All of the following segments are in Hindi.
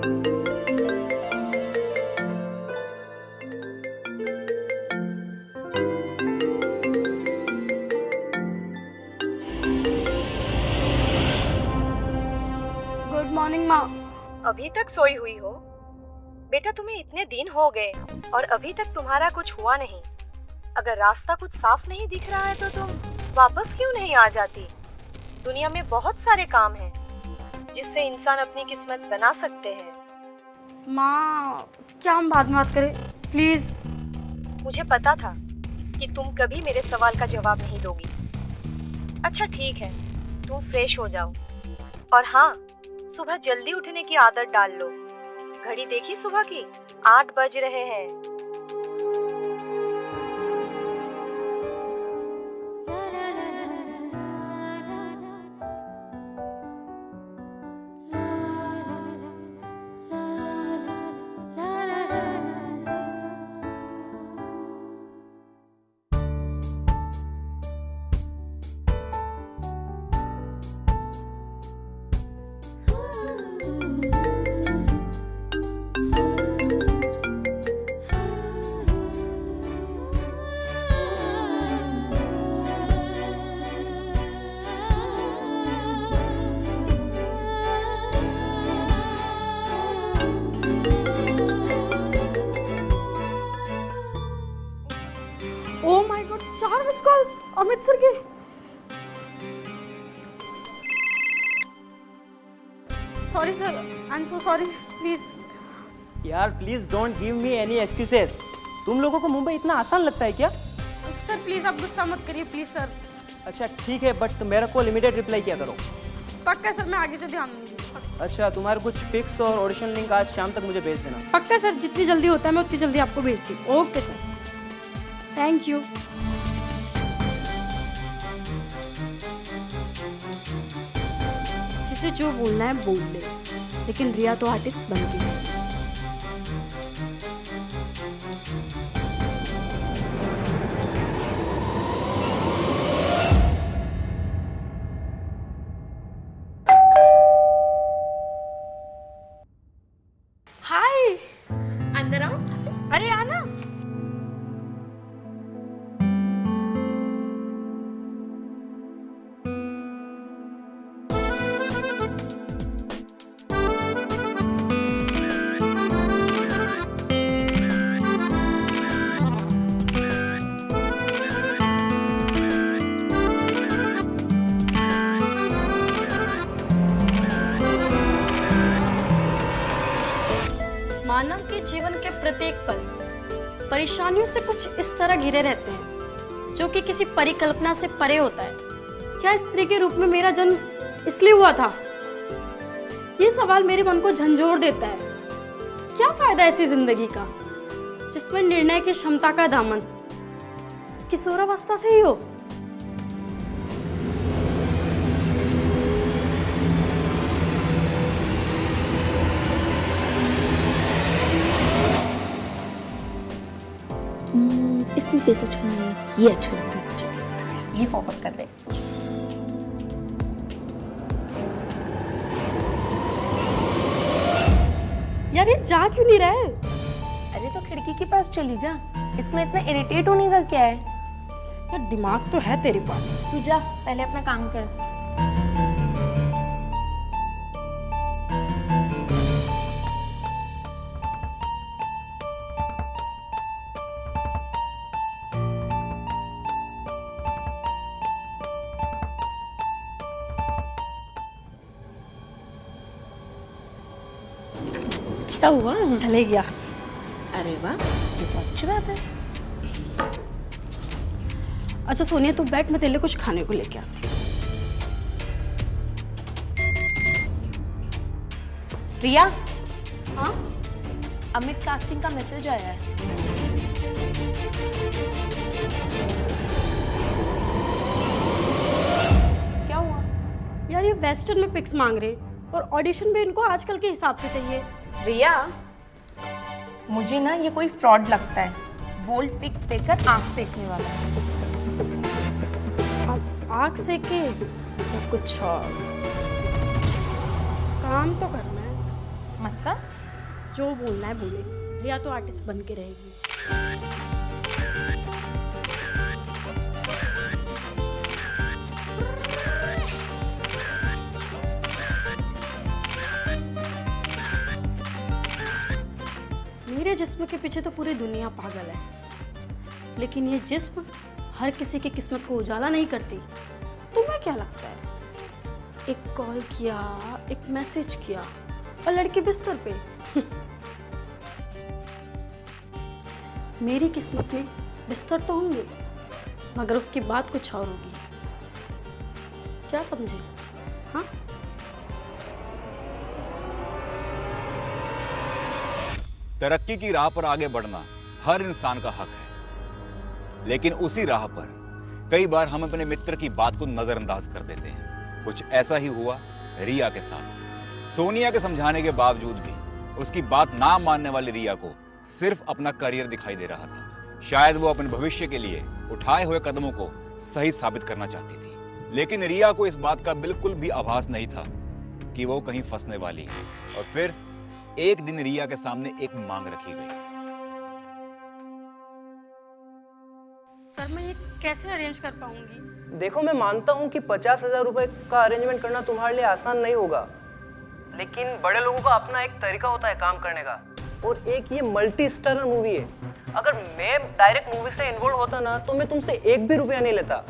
गुड मॉर्निंग माँ। अभी तक सोई हुई हो? बेटा तुम्हें इतने दिन हो गए और अभी तक तुम्हारा कुछ हुआ नहीं। अगर रास्ता कुछ साफ नहीं दिख रहा है तो तुम वापस क्यों नहीं आ जाती? दुनिया में बहुत सारे काम हैं जिससे इंसान अपनी किस्मत बना सकते हैं। माँ क्या हम बाद में बात करें प्लीज? मुझे पता था कि तुम कभी मेरे सवाल का जवाब नहीं दोगी। अच्छा ठीक है, तुम फ्रेश हो जाओ और हाँ, सुबह जल्दी उठने की आदत डाल लो। घड़ी देखी सुबह की 8 बज रहे हैं। Oh my god, 4 miss calls Amritsar के। Sorry sir, I am so sorry, please. यार please don't give me any excuses. तुम लोगों को मुंबई इतना आसान लगता है क्या? सर प्लीज आप गुस्सा मत करिए प्लीज सर। अच्छा ठीक है, बट मेरे को लिमिटेड रिप्लाई किया करो। पक्का सर, मैं आगे से ध्यान दूंगी। अच्छा, तुम्हारे कुछ पिक्स और ऑडिशन लिंक आज शाम तक मुझे भेज देना। पक्का सर, जितनी जल्दी होता है मैं उतनी जल्दी आपको भेजती हूँ। Okay sir, thank you. जिसे जो बोलना है बोल ले, लेकिन रिया तो आर्टिस्ट बन गई है। हाय, अंदर आओ। अरे आना। मानव के जीवन के प्रत्येक पल परेशानियों से कुछ इस तरह घिरे रहते हैं जो कि किसी परिकल्पना से परे होता है। क्या स्त्री के रूप में मेरा जन्म इसलिए हुआ था? ये सवाल मेरे मन को झंझोर देता है। क्या फायदा ऐसी जिंदगी का जिसमें निर्णय की क्षमता का दामन किशोरावस्था से ही हो? इसमें फेस अच्छा नहीं है, ये अच्छा लग रहा है मुझे। ये फॉरवर्ड कर दे। यार ये जा क्यों नहीं रहा है? अरे तो खिड़की के पास चली जा, इसमें इतना इरिटेट होने का क्या है? यार दिमाग तो है तेरे पास। तू जा, पहले अपना काम कर। क्या हुआ? चले गया। अरे वाह, ये तो अच्छी बात है। अच्छा सोनिया तू बैठ, मैं तेरे लिए कुछ खाने को लेके आती हूँ। रिया, हाँ अमित कास्टिंग का मैसेज आया है। क्या हुआ? यार ये वेस्टर्न में पिक्स मांग रहे और ऑडिशन भी इनको आजकल के हिसाब से चाहिए। रिया, मुझे ना ये कोई फ्रॉड लगता है। बोल्ड पिक्स देकर आंख सेकने वाला। आग से के या कुछ और काम तो करना है। मतलब जो बोलना है बोले, रिया तो आर्टिस्ट बन के रहेगी। मेरे जिस्म के पीछे तो पूरी दुनिया पागल है, लेकिन ये जिस्म हर किसी की किस्मत को उजाला नहीं करती। तुम्हें क्या लगता है? एक कॉल किया, एक मैसेज किया और लड़की बिस्तर पे। मेरी किस्मत में बिस्तर तो होंगे, मगर उसकी बात कुछ और होगी। क्या समझे? हाँ, तरक्की की राह पर आगे बढ़ना हर इंसान का हक है, लेकिन उसी राह पर कई बार हम अपने मित्र की बात को नजरअंदाज कर देते हैं। कुछ ऐसा ही हुआ रिया के साथ। सोनिया के समझाने के बावजूद भी उसकी बात ना मानने वाली रिया को सिर्फ अपना करियर दिखाई दे रहा था। शायद वो अपने भविष्य के लिए उठाए हुए कदमों को सही साबित करना चाहती थी, लेकिन रिया को इस बात का बिल्कुल भी आभास नहीं था कि वो कहीं फंसने वाली है। और फिर एक दिन रिया के सामने एक मांग रखी गई। सर मैं ये कैसे अरेंज कर पाऊंगी? देखो, मैं मानता हूँ कि 50,000 रुपए का अरेंजमेंट करना तुम्हारे लिए आसान नहीं होगा, लेकिन बड़े लोगों का अपना एक तरीका होता है काम करने का। और एक ये मल्टी स्टारर मूवी है। अगर मैं डायरेक्ट मूवी से इन्वॉल्व होता ना, तो मैं तुमसे एक भी रुपया नहीं लेता।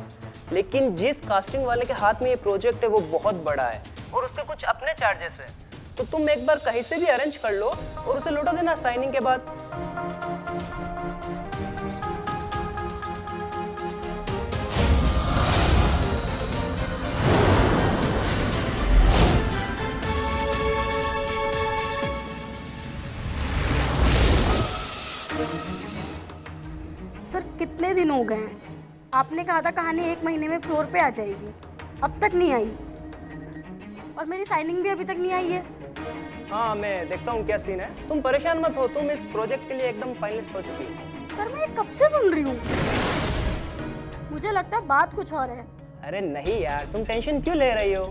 लेकिन जिस कास्टिंग वाले के हाथ में ये प्रोजेक्ट है वो बहुत बड़ा है और उसके कुछ अपने चार्जेस है, तो तुम एक बार कहीं से भी अरेंज कर लो और उसे लौटा देना साइनिंग के बाद। सर कितने दिन हो गए हैं? आपने कहा था कहानी 1 महीने में फ्लोर पे आ जाएगी, अब तक नहीं आई। और मेरी साइनिंग भी अभी तक नहीं आई है। हाँ, मैं देखता हूँ क्या सीन है। तुम परेशान मत हो, तुम इस प्रोजेक्ट के लिए एकदम फाइनलिस्ट हो चुकी हो। सर मैं ये कब से सुन रही हूँ, मुझे लगता है बात कुछ और है। अरे नहीं यार, तुम टेंशन क्यों ले रही हो?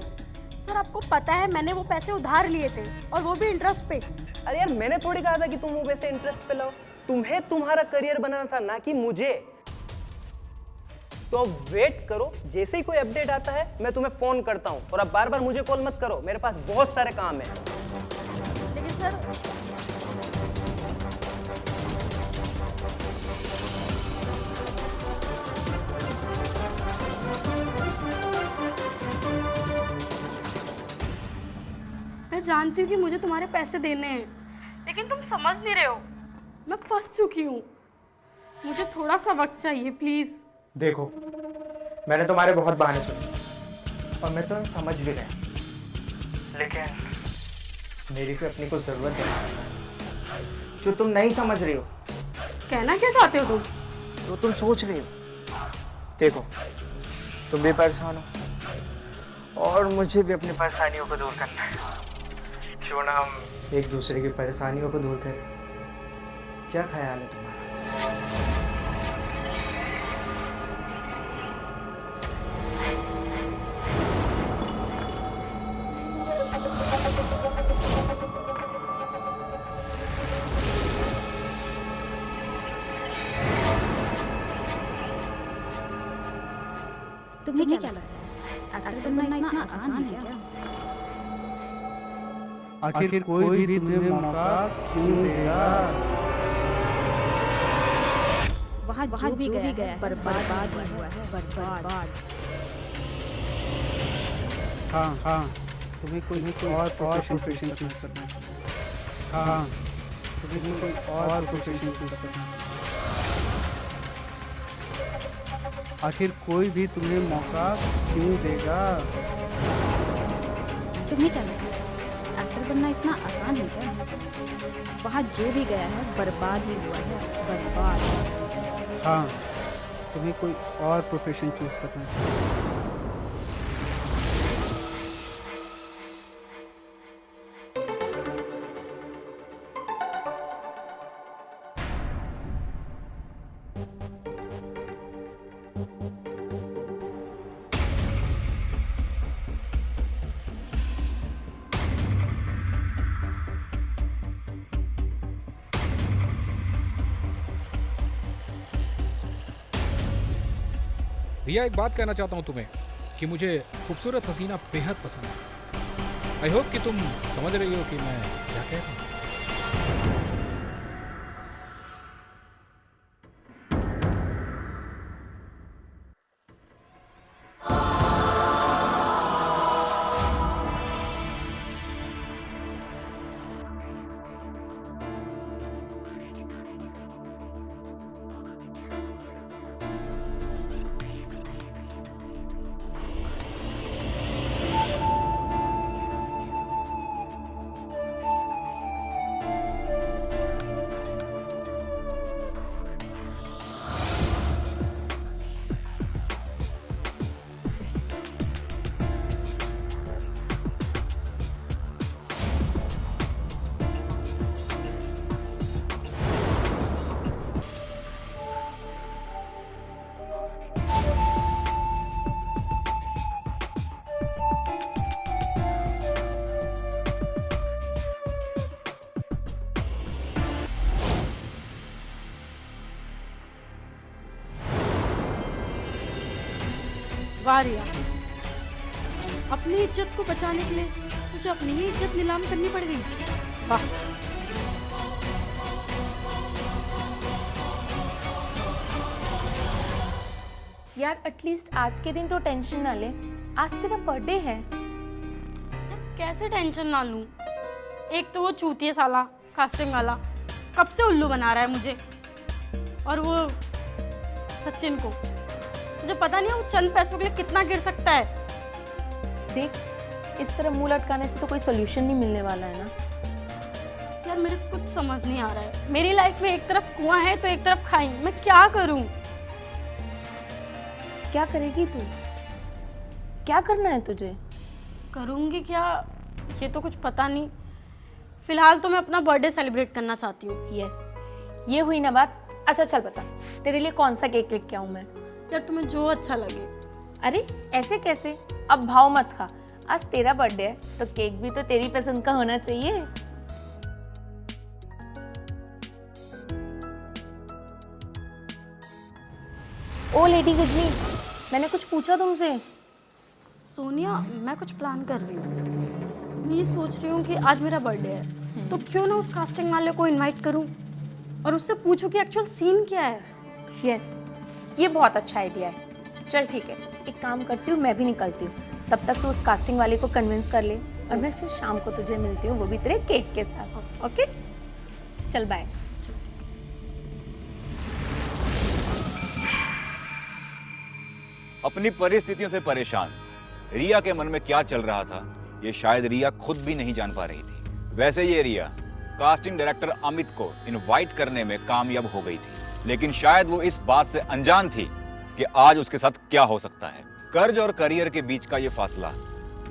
सर आपको पता है मैंने वो पैसे उधार लिए थे, और वो भी इंटरेस्ट पे। अरे यार, मैंने थोड़ी कहा था कि तुम वो पैसे इंटरेस्ट पे लाओ। तुम्हें तुम्हारा करियर बनाना था, ना कि मुझे। तो वेट करो, जैसे ही कोई अपडेट आता है मैं तुम्हें फोन करता हूँ। और अब बार बार मुझे कॉल मत करो, मेरे पास बहुत सारे काम है। लेकिन सर मैं जानती हूँ कि मुझे तुम्हारे पैसे देने हैं, लेकिन तुम समझ नहीं रहे हो। मैं फंस चुकी हूँ, मुझे थोड़ा सा वक्त चाहिए प्लीज। देखो, मैंने तुम्हारे बहुत बहाने सुने और मैं तुम्हें समझ भी गया, लेकिन मेरी भी अपनी को जरूरत है जो तुम नहीं समझ रही हो। कहना क्या चाहते हो तुम? जो तुम सोच रही हो। देखो, तुम भी परेशान हो और मुझे भी अपनी परेशानियों को दूर करना है। क्यों ना हम एक दूसरे की परेशानियों को दूर करें? क्या ख्याल है तुम्हारा? तुम्हें क्या लगता है एक्टर बनना इतना आसान है क्या? आखिर कोई भी तुम्हें मौका क्यों देगा? वहाँ जो भी गया है बर्बाद ही हुआ है, बर्बाद। हाँ, तुम्हें कोई और प्रोफेशन चूज करना है। हाँ, तुम्हें कोई और प्रोफेशन चूज करना है। आखिर कोई भी तुम्हें मौका क्यों देगा? तुम्हें क्या लगता है एक्टर बनना इतना आसान है क्या? वहाँ जो भी गया है बर्बाद ही हुआ है, बर्बाद। हाँ, तुम्हें कोई और प्रोफेशन चूज करना है। रिया, एक बात कहना चाहता हूँ तुम्हें कि मुझे खूबसूरत हसीना बेहद पसंद है। आई होप कि तुम समझ रही हो कि मैं क्या कह रहा हूँ। वाह रिया, अपनी इज्जत को बचाने के लिए तुझे अपनी ही इज्जत नीलाम करनी पड़ गई। वाह। यार एटलीस्ट आज के दिन तो टेंशन ना ले, आज तेरा बर्थडे है। यार कैसे टेंशन ना लूं? एक तो वो चूतिया साला कास्टिंग वाला कब से उल्लू बना रहा है मुझे, और वो सचिन को तुझे पता नहीं है वो चंद पैसों के लिए कितना गिर सकता है। देख, इस तरह मुंह लटकाने से तो कोई सोल्यूशन नहीं मिलने वाला है ना। यार मेरे कुछ समझ नहीं आ रहा है, मेरी लाइफ में एक तरफ कुआं है तो एक तरफ खाई, मैं क्या करूं? क्या करेगी तू? क्या करना है तुझे? करूंगी क्या ये तो कुछ पता नहीं। फिलहाल तो मैं अपना बर्थडे सेलिब्रेट करना चाहती हूँ। यस, ये हुई ना बात। अच्छा चल बता, तेरे लिए कौन सा केक लेके आऊं मैं? यार तुम्हें जो अच्छा लगे। अरे ऐसे कैसे, अब भाव मत खा। आज तेरा बर्थडे है तो केक भी तो तेरी पसंद का होना चाहिए। ओ लेडी गजनी, मैंने कुछ पूछा तुमसे? सोनिया, मैं कुछ प्लान कर रही हूँ। मैं ये सोच रही हूँ कि आज मेरा बर्थडे है तो क्यों ना उस कास्टिंग वाले को इनवाइट करूँ और उससे पूछूं कि एक्चुअल सीन क्या है। यस, ये बहुत अच्छा आइडिया है। चल ठीक है, एक काम करती हूँ, मैं भी निकलती हूँ। तब तक तू उस कास्टिंग वाले को कन्विंस कर ले और मैं फिर शाम को तुझे मिलती हूँ, वो भी तेरे केक के साथ। ओके चल बाय। अपनी परिस्थितियों से परेशान रिया के मन में क्या चल रहा था ये शायद रिया खुद भी नहीं जान पा रही थी। वैसे ये रिया कास्टिंग डायरेक्टर अमित को इनवाइट करने में कामयाब हो गई थी, लेकिन शायद वो इस बात से अनजान थी कि आज उसके साथ क्या हो सकता है। कर्ज और करियर के बीच का ये फासला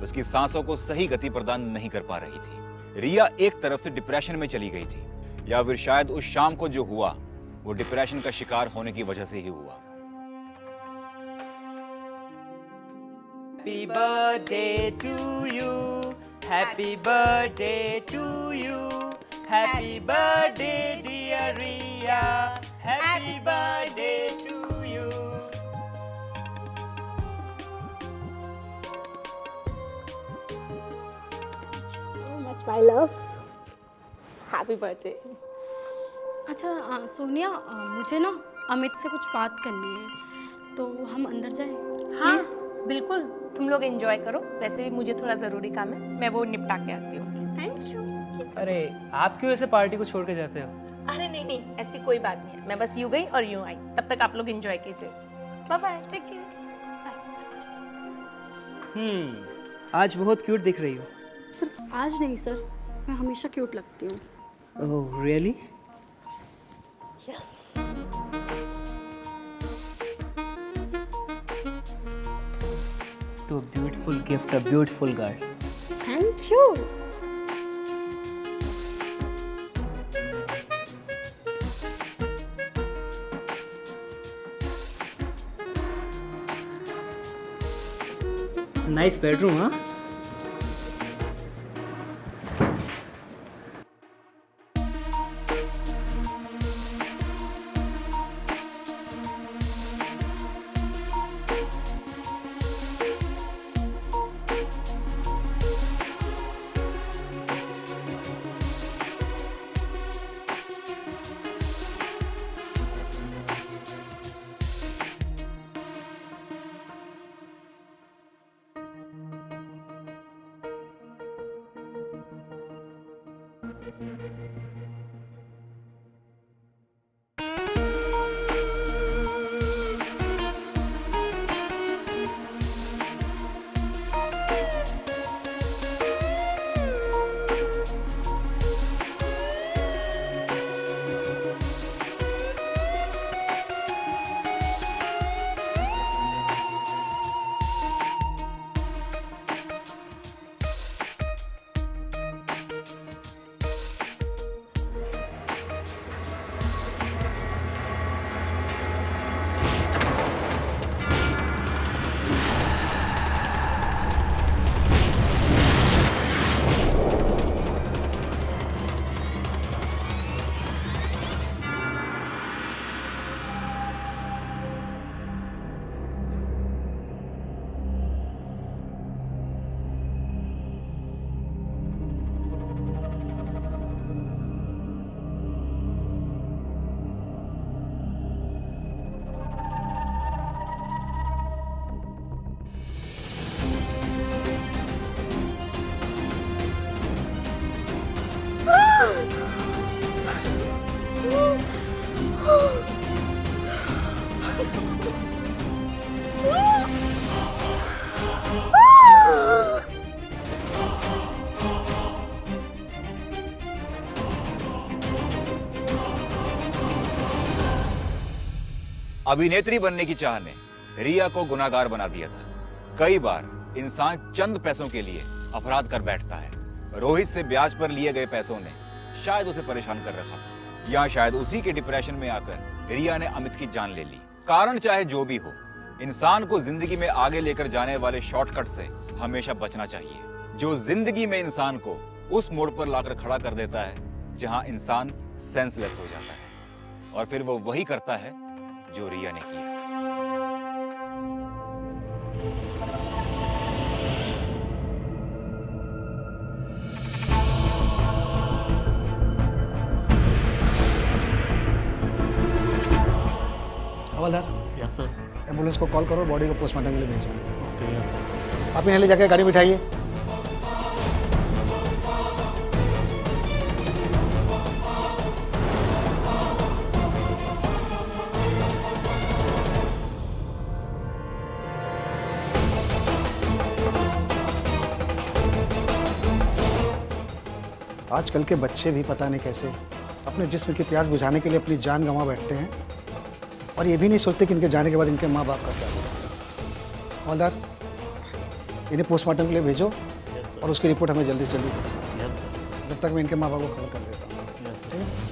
उसकी सांसों को सही गति प्रदान नहीं कर पा रही थी। रिया एक तरफ से डिप्रेशन में चली गई थी, या फिर शायद उस शाम को जो हुआ वो डिप्रेशन का शिकार होने की वजह से ही हुआ। Happy birthday to you. Happy birthday to you. Happy birthday dear Riya. Happy birthday to you. So much my love. Happy birthday. अच्छा सोनिया, मुझे ना अमित से कुछ बात करनी है, तो हम अंदर जाएं? हाँ बिल्कुल, तुम लोग एंजॉय करो। वैसे भी मुझे थोड़ा ज़रूरी काम है, मैं वो निपटा के आती हूँ। Thank you. अरे आप क्यों ऐसे पार्टी को छोड़ के जाते हो? अरे नहीं नहीं, ऐसी कोई बात नहीं है, मैं बस यूं गई और यूं आई। तब तक आप लोग एंजॉय कीजिए। Bye bye, take care. आज बहुत क्यूट दिख रही हो। सिर्फ आज नहीं सर, मैं हमेशा क्यूट लगती हूँ। Oh really? Yes. To a beautiful gift, a beautiful girl. Thank you. Nice bedroom, huh? अभिनेत्री बनने की चाह ने रिया को गुनाहगार बना दिया था। कई बार इंसान चंद पैसों के लिए अपराध कर बैठता है। रोहित से ब्याज पर लिए गए पैसों ने शायद उसे परेशान कर रखा था, या शायद उसी के डिप्रेशन में आकर रिया ने अमित की जान ले ली। कारण चाहे जो भी हो, इंसान को जिंदगी में आगे लेकर जाने वाले शॉर्टकट से हमेशा बचना चाहिए, जो जिंदगी में इंसान को उस मोड़ पर लाकर खड़ा कर देता है जहां इंसान सेंसलेस हो जाता है। और फिर वो वही करता है जो रिया ने किया। हवलदार, यस सर। एम्बुलेंस को कॉल करो, बॉडी को पोस्टमार्टम के लिए भेजो। आप यहाँ ले जाके गाड़ी बिठाइए। आजकल के बच्चे भी पता नहीं कैसे अपने जिस्म की प्यास बुझाने के लिए अपनी जान गंवा बैठते हैं, और ये भी नहीं सोचते कि इनके जाने के बाद इनके माँ बाप का क्या होगा। हवलदार, इन्हें पोस्टमार्टम के लिए भेजो और उसकी रिपोर्ट हमें जल्दी से जल्दी भेजो। जब तक मैं इनके माँ बाप को खबर कर देता हूँ। ठीक है।